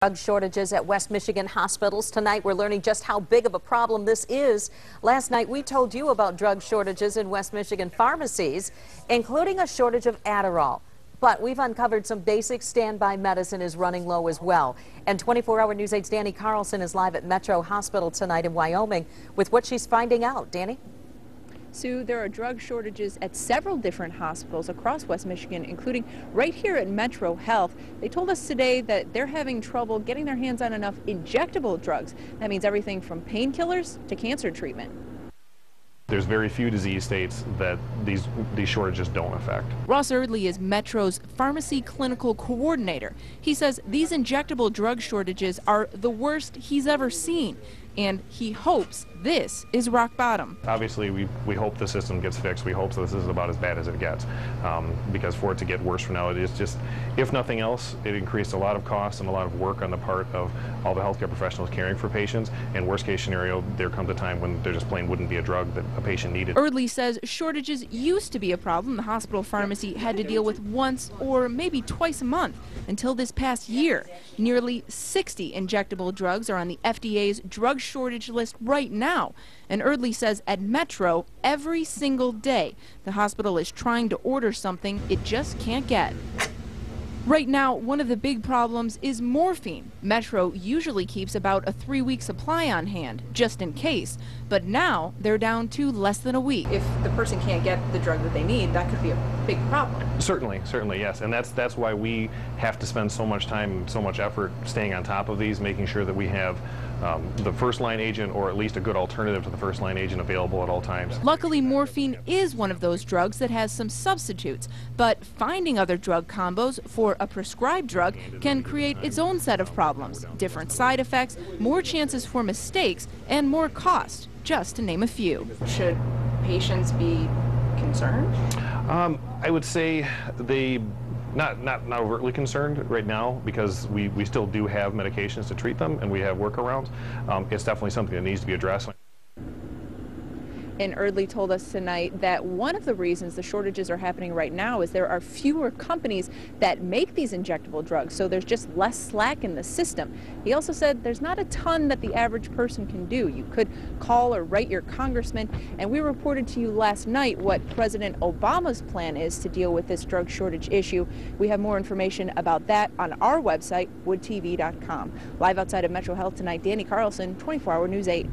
Drug shortages at West Michigan hospitals. Tonight we're learning just how big of a problem this is. Last night we told you about drug shortages in West Michigan pharmacies, including a shortage of Adderall. But we've uncovered some basic standby medicine is running low as well. And 24-hour News 8's Danny Carlson is live at Metro Hospital tonight in Wyoming with what she's finding out. Danny? Sue, there are drug shortages at several different hospitals across West Michigan, including right here at Metro Health. They told us today that they're having trouble getting their hands on enough injectable drugs. That means everything from painkillers to cancer treatment. There's very few disease states that these shortages don't affect. Ross Eardley is Metro's pharmacy clinical coordinator. He says these injectable drug shortages are the worst he's ever seen, and he hopes this is rock bottom. Obviously, we hope the system gets fixed. We hope this is about as bad as it gets, because for it to get worse from now, it is just, if nothing else, it increased a lot of costs and a lot of work on the part of all the healthcare professionals caring for patients. And worst case scenario, there comes a time when there just plain wouldn't be a drug that a patient needed. Eardley says shortages used to be a problem the hospital pharmacy had to deal with once or maybe twice a month until this past year. Nearly 60 injectable drugs are on the FDA's drug shortage list right now. And Eardley says at Metro, every single day, the hospital is trying to order something it just can't get. Right now, one of the big problems is morphine. Metro usually keeps about a 3-week supply on hand, just in case. But now they're down to less than a week. If the person can't get the drug that they need, that could be a big problem. Certainly, yes. And that's why we have to spend so much time and so much effort staying on top of these, making sure that we have the first-line agent, or at least a good alternative to the first-line agent, available at all times. Luckily, morphine is one of those drugs that has some substitutes, but finding other drug combos for a prescribed drug can create its own set of problems. Different side effects, more chances for mistakes, and more cost, just to name a few. Should patients be concerned? I would say they not overtly concerned right now, because we still do have medications to treat them and we have workarounds. It's definitely something that needs to be addressed. And Eardley told us tonight that one of the reasons the shortages are happening right now is there are fewer companies that make these injectable drugs, so there's just less slack in the system. He also said there's not a ton that the average person can do. You could call or write your congressman, and we reported to you last night what President Obama's plan is to deal with this drug shortage issue. We have more information about that on our website, woodtv.com. Live outside of Metro Health tonight, Danny Carlson, 24-hour News 8.